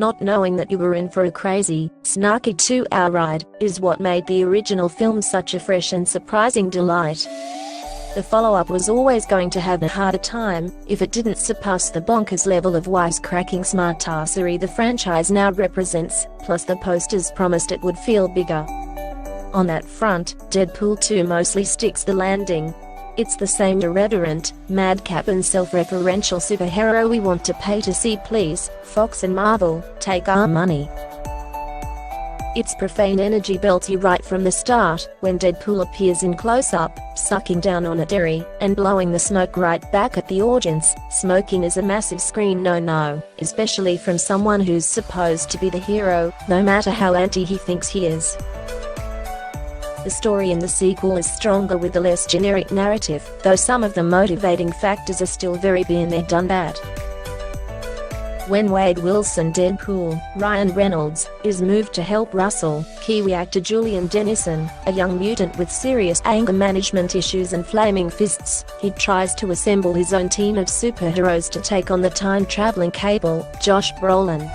not knowing that you were in for a crazy, snarky 2-hour ride, is what made the original film such a fresh and surprising delight. The follow-up was always going to have a harder time if it didn't surpass the bonkers level of wisecracking smartarsery the franchise now represents, plus the posters promised it would feel bigger. On that front, Deadpool 2 mostly sticks the landing. It's the same irreverent, madcap and self-referential superhero we want to pay to see. Please, Fox and Marvel, take our money. Its profane energy belts you right from the start, when Deadpool appears in close-up, sucking down on a dairy, and blowing the smoke right back at the audience. Smoking is a massive screen no-no, especially from someone who's supposed to be the hero, no matter how anti he thinks he is. The story in the sequel is stronger with a less generic narrative, though some of the motivating factors are still very been there done that. When Wade Wilson Deadpool, Ryan Reynolds, is moved to help Russell, Kiwi actor Julian Dennison, a young mutant with serious anger management issues and flaming fists, he tries to assemble his own team of superheroes to take on the time-traveling Cable, Josh Brolin.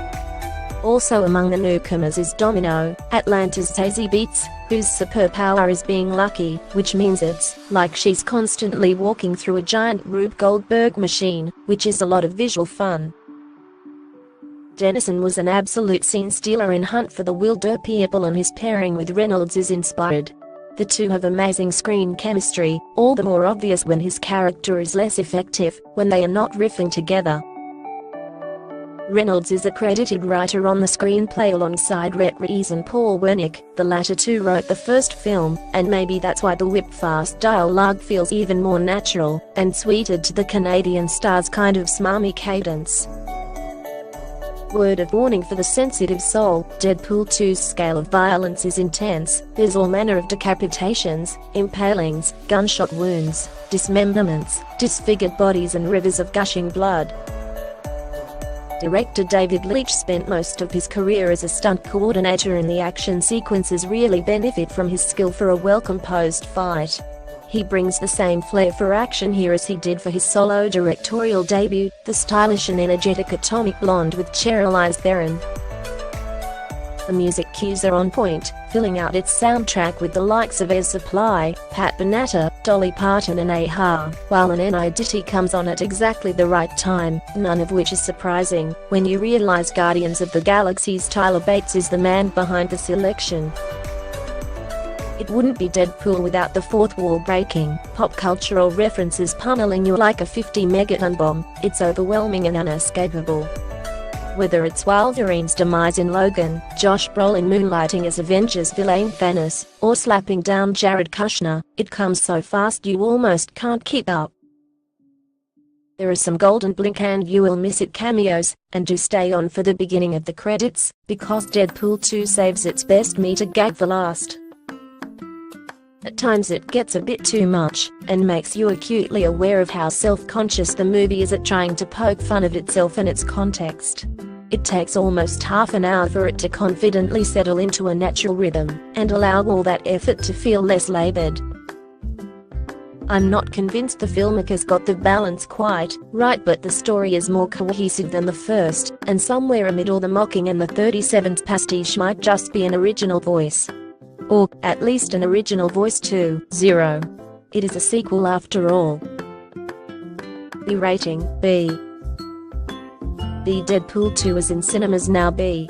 Also among the newcomers is Domino, Atlanta's Zazie Beetz, whose superpower is being lucky, which means it's like she's constantly walking through a giant Rube Goldberg machine, which is a lot of visual fun. Dennison was an absolute scene stealer in Hunt for the Wilder People, and his pairing with Reynolds is inspired. The two have amazing screen chemistry, all the more obvious when his character is less effective, when they are not riffing together. Reynolds is a credited writer on the screenplay alongside Rhett Reese and Paul Wernick. The latter two wrote the first film, and maybe that's why the whip-fast dialogue feels even more natural, and sweeter to the Canadian star's kind of smarmy cadence. Word of warning for the sensitive soul, Deadpool 2's scale of violence is intense. There's all manner of decapitations, impalings, gunshot wounds, dismemberments, disfigured bodies and rivers of gushing blood. Director David Leitch spent most of his career as a stunt coordinator, and the action sequences really benefit from his skill for a well-composed fight. He brings the same flair for action here as he did for his solo directorial debut, the stylish and energetic Atomic Blonde with Charlize Theron. The music cues are on point, filling out its soundtrack with the likes of Air Supply, Pat Benatar, Dolly Parton and a-ha, while an NI ditty comes on at exactly the right time, none of which is surprising, when you realize Guardians of the Galaxy's Tyler Bates is the man behind the selection. It wouldn't be Deadpool without the fourth wall breaking, pop cultural references pummeling you like a 50 megaton bomb. It's overwhelming and unescapable. Whether it's Wolverine's demise in Logan, Josh Brolin moonlighting as Avengers villain Thanos, or slapping down Jared Kushner, it comes so fast you almost can't keep up. There are some golden blink and you will miss it cameos, and do stay on for the beginning of the credits, because Deadpool 2 saves its best meter gag for last. At times it gets a bit too much, and makes you acutely aware of how self-conscious the movie is at trying to poke fun of itself and its context. It takes almost half an hour for it to confidently settle into a natural rhythm, and allow all that effort to feel less labored. I'm not convinced the filmmakers got the balance quite right, but the story is more cohesive than the first, and somewhere amid all the mocking and the 37th pastiche might just be an original voice. Or, at least an original voice 2.0. It is a sequel after all. B rating, B. Deadpool 2 is in cinemas now. B.